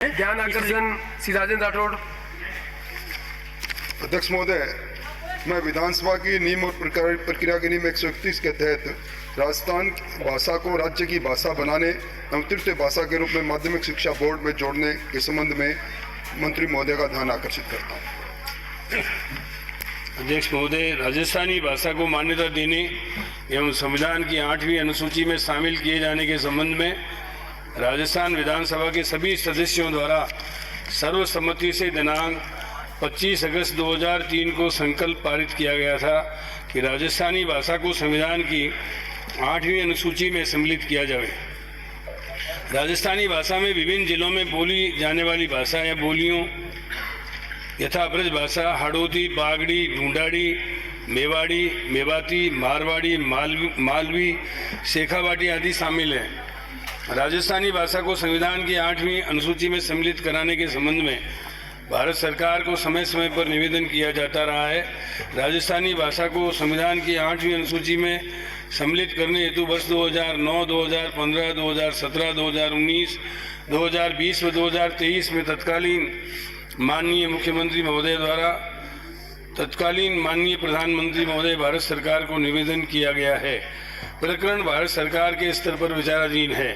ध्यान आकर्षण श्री राजेंद्र राठौड़। अध्यक्ष महोदय, मैं विधानसभा की नियम और प्रक्रिया के नियम 131 के तहत राजस्थान भाषा को राज्य की भाषा बनाने एवं तृतीय भाषा के रूप में माध्यमिक शिक्षा बोर्ड में जोड़ने के संबंध में मंत्री महोदय का ध्यान आकर्षित करता हूँ। अध्यक्ष महोदय, राजस्थानी भाषा को मान्यता देने एवं संविधान की 8वीं अनुसूची में शामिल किए जाने के संबंध में राजस्थान विधानसभा के सभी सदस्यों द्वारा सर्वसम्मति से दिनांक 25 अगस्त 2003 को संकल्प पारित किया गया था कि राजस्थानी भाषा को संविधान की 8वीं अनुसूची में सम्मिलित किया जाए। राजस्थानी भाषा में विभिन्न जिलों में बोली जाने वाली भाषा या बोलियों यथा ब्रज भाषा, हाड़ौती, बागड़ी, ढूंढाड़ी, मेवाड़ी, मेवाती, मारवाड़ी, मालवी, शेखावाटी आदि शामिल हैं। राजस्थानी भाषा को संविधान की 8वीं अनुसूची में सम्मिलित कराने के संबंध में भारत सरकार को समय समय पर निवेदन किया जाता रहा है। राजस्थानी भाषा को संविधान की 8वीं अनुसूची में सम्मिलित करने हेतु वर्ष 2009, 2015, 2017, 2019, 2020 व 2023 में तत्कालीन माननीय मुख्यमंत्री महोदय द्वारा तत्कालीन माननीय प्रधानमंत्री महोदय भारत सरकार को निवेदन किया गया है। प्रकरण भारत सरकार के स्तर पर विचाराधीन है।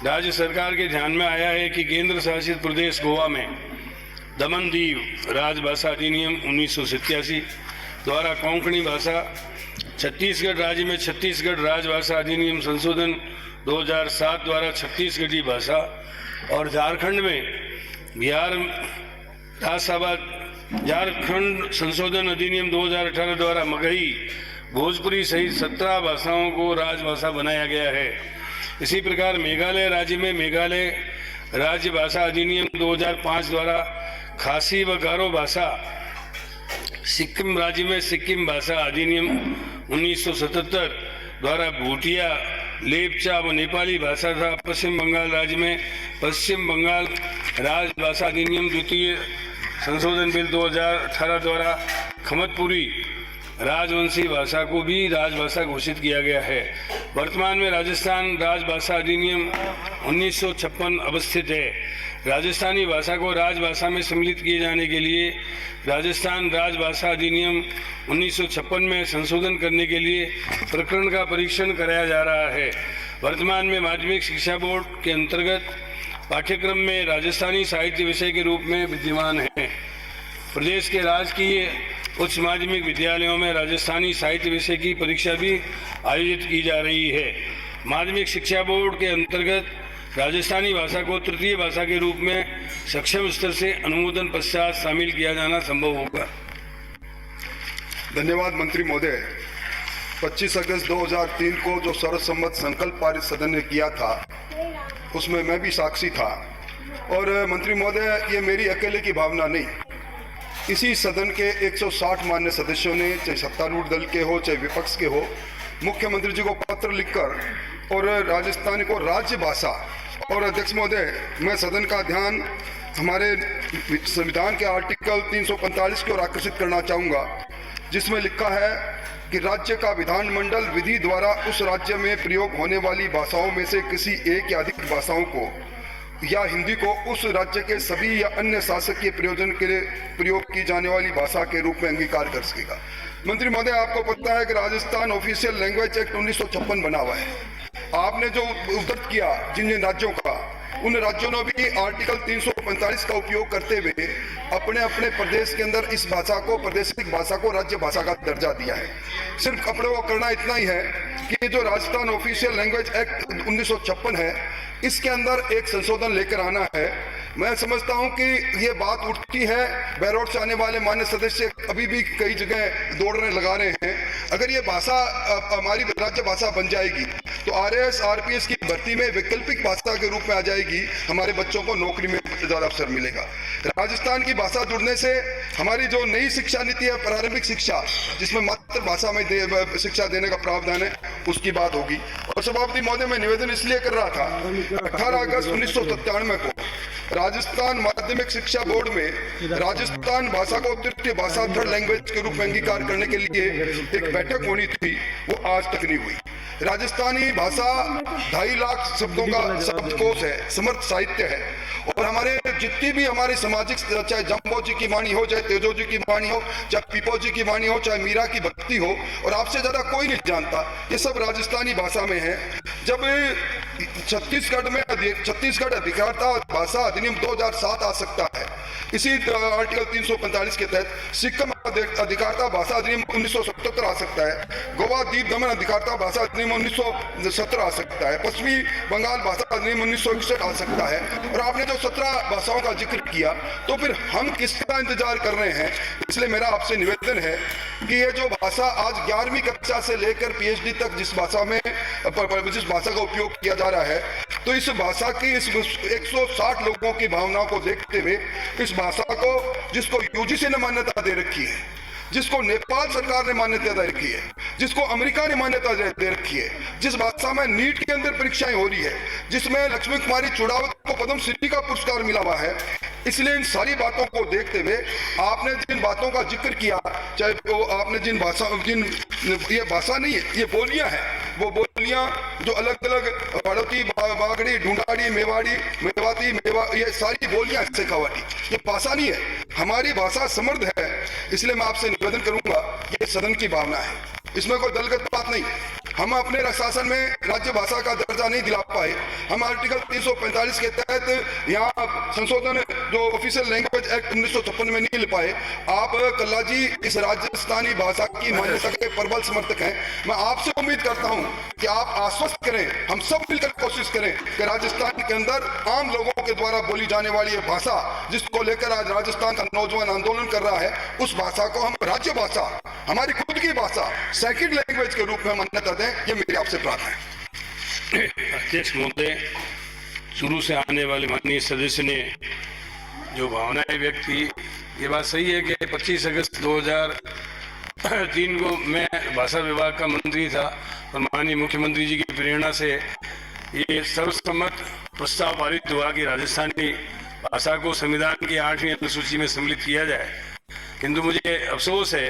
राज्य सरकार के ध्यान में आया है कि केंद्र शासित प्रदेश गोवा में दमन दीव राजभाषा अधिनियम 1987 द्वारा कोंकणी भाषा, छत्तीसगढ़ राज्य में छत्तीसगढ़ राजभाषा अधिनियम संशोधन 2007 द्वारा छत्तीसगढ़ी भाषा और झारखंड में बिहार राजसभा झारखंड संशोधन अधिनियम 2018 द्वारा मगही, भोजपुरी सहित 17 भाषाओं को राजभाषा बनाया गया है। इसी प्रकार मेघालय राज्य में मेघालय राज्य भाषा अधिनियम 2005 द्वारा खासी व गारो भाषा, सिक्किम राज्य में सिक्किम भाषा अधिनियम 1977 द्वारा भूटिया, लेपचा व नेपाली भाषा था। पश्चिम बंगाल राज्य में पश्चिम बंगाल राजभाषा अधिनियम द्वितीय संशोधन बिल 2018 द्वारा खमतपुरी राजवंशी भाषा को भी राजभाषा घोषित किया गया है। वर्तमान में राजस्थान राजभाषा अधिनियम 1956 अवस्थित है। राजस्थानी भाषा को राजभाषा में सम्मिलित किए जाने के लिए राजस्थान राजभाषा अधिनियम 1956 में संशोधन करने के लिए प्रकरण का परीक्षण कराया जा रहा है। वर्तमान में माध्यमिक शिक्षा बोर्ड के अंतर्गत पाठ्यक्रम में राजस्थानी साहित्य विषय के रूप में विद्यमान है। प्रदेश के राजकीय उच्च माध्यमिक विद्यालयों में राजस्थानी साहित्य विषय की परीक्षा भी आयोजित की जा रही है। माध्यमिक शिक्षा बोर्ड के अंतर्गत राजस्थानी भाषा को तृतीय भाषा के रूप में सक्षम स्तर से अनुमोदन पश्चात शामिल किया जाना संभव होगा। धन्यवाद मंत्री महोदय। 25 अगस्त 2003 को जो सर्वसम्मत संकल्प पारित सदन ने किया था उसमें मैं भी साक्षी था। और मंत्री महोदय, ये मेरी अकेले की भावना नहीं, इसी सदन के 160 मान्य सदस्यों ने, चाहे सत्तारूढ़ दल के हो चाहे विपक्ष के हो, मुख्यमंत्री जी को पत्र लिखकर और राजस्थानी को राज्य भाषा, और अध्यक्ष महोदय मैं सदन का ध्यान हमारे संविधान के आर्टिकल 345 की ओर आकर्षित करना चाहूँगा, जिसमें लिखा है कि राज्य का विधानमंडल विधि द्वारा उस राज्य में प्रयोग होने वाली भाषाओं में से किसी एक या अधिक भाषाओं को या हिंदी को उस राज्य के सभी या अन्य शासकीय प्रयोजन के लिए प्रयोग की जाने वाली भाषा के रूप में अंगीकार कर सकेगा। मंत्री महोदय, आपको पता है कि राजस्थान ऑफिशियल लैंग्वेज एक्ट 1956 बना हुआ है। आपने जो उद्धृत किया जिन जिन राज्यों का, उन राज्यों ने भी आर्टिकल 345 का उपयोग करते हुए अपने अपने प्रदेश के अंदर इस भाषा को, प्रादेशिक भाषा को राज्य भाषा का दर्जा दिया है। सिर्फ अपने को करना इतना ही है कि जो राजस्थान ऑफिशियल लैंग्वेज एक्ट 1956 है, इसके अंदर एक संशोधन लेकर आना है। मैं समझता हूं कि ये बात उठती है, बैरोड से आने वाले मान्य सदस्य अभी भी कई जगह दौड़ने लगा रहे हैं। अगर ये भाषा हमारी राज्य भाषा बन जाएगी तो RAS RPS की भर्ती में वैकल्पिक भाषा के रूप में आ जाएगी, हमारे बच्चों को नौकरी में ज़्यादा अवसर मिलेगा। राजस्थान की भाषा जुड़ने से हमारी जो नई शिक्षा नीति है, प्रारंभिक शिक्षा जिसमें मातृभाषा में शिक्षा देने का प्रावधान है, उसकी बात होगी। और सभापति महोदय, मैं निवेदन इसलिए कर रहा था, 18 अगस्त 1997 को राजस्थान माध्यमिक शिक्षा बोर्ड में राजस्थान भाषा को तृतीय भाषा थर्ड लैंग्वेज के रूप में अंगीकार करने के लिए एक बैठक होनी थी, वो आज तक नहीं हुई। राजस्थानी भाषा 2.5 लाख शब्दों का शब्दकोश है, समर्थ साहित्य है, और हमारे जितनी भी हमारी सामाजिक, चाहे जम्बो जी की वाणी हो, चाहे तेजो जी की वाणी हो, चाहे पीपो जी की वाणी हो, चाहे मीरा की भक्ति हो, और आपसे ज्यादा कोई नहीं जानता, ये सब राजस्थानी भाषा में है। जब छत्तीसगढ़ अधिकारिता भाषा अधिनियम 2007 आ सकता है, इसी आर्टिकल 345 के तहत सिक्किम अधिकारिता भाषा अधिनियम 1977 आ सकता है, गोवा द्वीप दमन अधिकारिता भाषा अधिनियम 1917 आ सकता है, पश्चिमी बंगाल भाषा अधिनियम 1961 आ सकता है। और आपने जो 17 भाषाओं का जिक्र किया, तो फिर हम किसका इंतजार कर रहे हैं? इसलिए मेरा आपसे निवेदन है कि ये जो भाषा आज 11वीं कक्षा से लेकर PhD तक जिस भाषा का उपयोग किया जा रहा है, तो इस भाषा की इस 160 लोगों की भावनाओं को देखते हुए इस भाषा को, जिसको UGC ने मान्यता दे रखी है, जिसको नेपाल सरकार ने मान्यता दे रखी है, जिसको अमेरिका ने मान्यता दे रखी है, जिस भाषा में नीट के अंदर परीक्षाएं हो रही है, जिसमें लक्ष्मी कुमारी चुड़ावत को पद्मश्री का पुरस्कार मिला हुआ है, इसलिए इन सारी बातों को देखते हुए आपने जिन बातों का जिक्र किया, चाहे वो आपने ये भाषा नहीं है, ये बोलियां हैं, वो बोलियां जो अलग अलग पड़ोती, बागड़ी, ढूंढाड़ी, मेवाती, ये सारी बोलियां शेखावाटी, ये भाषा नहीं है। हमारी भाषा समृद्ध है। इसलिए मैं आपसे निवेदन करूंगा, ये सदन की भावना है, इसमें कोई दलगत बात नहीं। हम अपने शासन में राज्य भाषा का दर्जा नहीं दिला पाए, हम आर्टिकल 345 के तहत यहाँ संशोधन जो ऑफिशियल लैंग्वेज एक्ट 1956 में नहीं ले पाए। आप कल्ला जी इस राजस्थानी भाषा की मान्यता के प्रबल समर्थक हैं। मैं आपसे उम्मीद करता हूं कि आप आश्वस्त करें, हम सब मिलकर कोशिश करें कि राजस्थान के अंदर आम लोगों के द्वारा बोली जाने वाली ये भाषा, जिसको लेकर आज राजस्थान का नौजवान आंदोलन कर रहा है, उस भाषा को हम राज्य भाषा, हमारी खुद की भाषा, सेकंड लैंग्वेज के रूप में मान्यता दें। ये मेरी आपसे प्रार्थना है। अध्यक्ष महोदय, शुरू से आने वाले माननीय सदस्य ने जो भावनाएं व्यक्त की, ये बात सही है कि 25 अगस्त 2003 को मैं भाषा विभाग का मंत्री था और माननीय मुख्यमंत्री जी की प्रेरणा से ये सर्वसम्मत प्रस्ताव पारित हुआ कि राजस्थानी भाषा को संविधान की 8वीं अनुसूची में सम्मिलित किया जाए। किंतु मुझे अफसोस है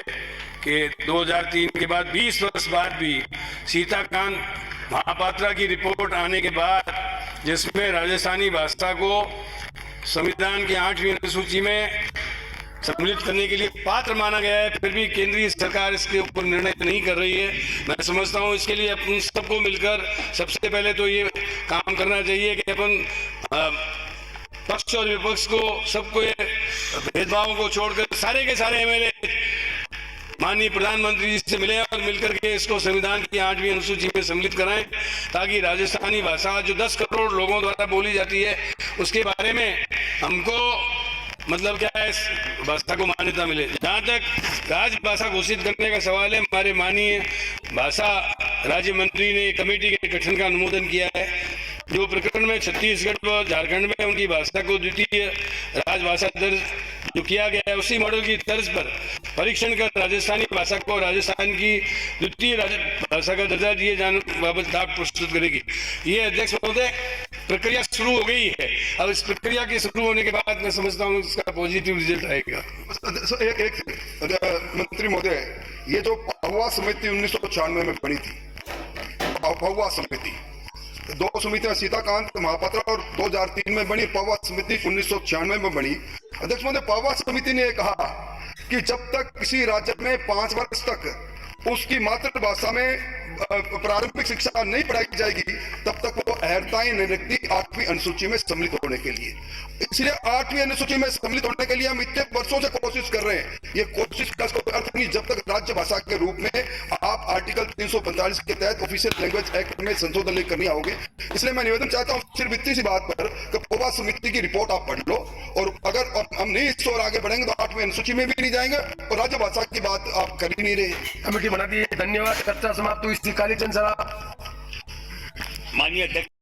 कि 2003 के बाद 20 वर्ष बाद भी सीताकांत महापात्रा की रिपोर्ट आने के बाद, जिसमें राजस्थानी भाषा को संविधान की 8वीं अनुसूची में सम्मिलित करने के लिए पात्र माना गया है, फिर भी केंद्रीय सरकार इसके ऊपर निर्णय नहीं कर रही है। मैं समझता हूँ इसके लिए अपन सबको मिलकर सबसे पहले तो ये काम करना चाहिए कि अपन पक्ष और विपक्ष को, सबको ये भेदभावों को छोड़कर सारे के सारे MLA माननीय प्रधानमंत्री जी से मिले और मिलकर के इसको संविधान की 8वीं अनुसूची में सम्मिलित कराएं, ताकि राजस्थानी भाषा जो 10 करोड़ लोगों द्वारा बोली जाती है, उसके बारे में हमको मतलब क्या है, इस भाषा को मान्यता मिले। जहाँ तक राजभाषा घोषित करने का सवाल है, हमारे माननीय भाषा राज्य मंत्री ने कमेटी के गठन का अनुमोदन किया है। जो प्रकरण में छत्तीसगढ़ व झारखंड में उनकी भाषा को द्वितीय राजभाषा दर्ज जो किया गया है, उसी मॉडल की तर्ज पर परीक्षण कर राजस्थानी भाषा को राजस्थान की द्वितीय भाषा का दर्जा दिए जाने बाबत डाक प्रस्तुत करेगी। ये अध्यक्ष महोदय प्रक्रिया शुरू हो गई है। अब इस प्रक्रिया के शुरू होने के बाद मैं समझता हूँ इसका पॉजिटिव रिजल्ट आएगा। एक मंत्री महोदय, ये जो पहुआ समिति 1996 में बनी थी, पहुआ समिति, 2 समितियां सीताकांत महापात्रा और 2003 में बनी, पहुआ समिति 1996 में बनी। अध्यक्ष महोदय, पहुआ समिति ने कहा कि जब तक किसी राज्य में 5 वर्ष तक उसकी मातृभाषा में प्रारंभिक शिक्षा नहीं पढ़ाई जाएगी, तब तक वो अहर्ताएं नहीं रखती 8वीं अनुसूची में सम्मिलित होने के लिए। इसलिए 8वीं अनुसूची में सम्मिलित होने के लिए हम इतने वर्षों से कोशिश कर रहे हैं। ये कोशिश का कोई अर्थ नहीं जब तक राज्य भाषा के रूप में आप आर्टिकल 345 के तहत ऑफिशियल लैंग्वेज एक्ट में संशोधन लेकर नहीं आओगे। इसलिए मैं निवेदन चाहता हूँ सिर्फ इतनी सी बात पर कि पहुआ समिति की रिपोर्ट आप पढ़ लो, और अगर हम नहीं इस ओर आगे बढ़ेंगे तो 8वीं अनुसूची में भी नहीं जाएंगे और राज्य भाषा की बात आप कर ही नहीं रहे। कमेटी बना दी है। धन्यवाद। चर्चा समाप्त हुई। कालीचंद साहब। माननीय अध्यक्ष।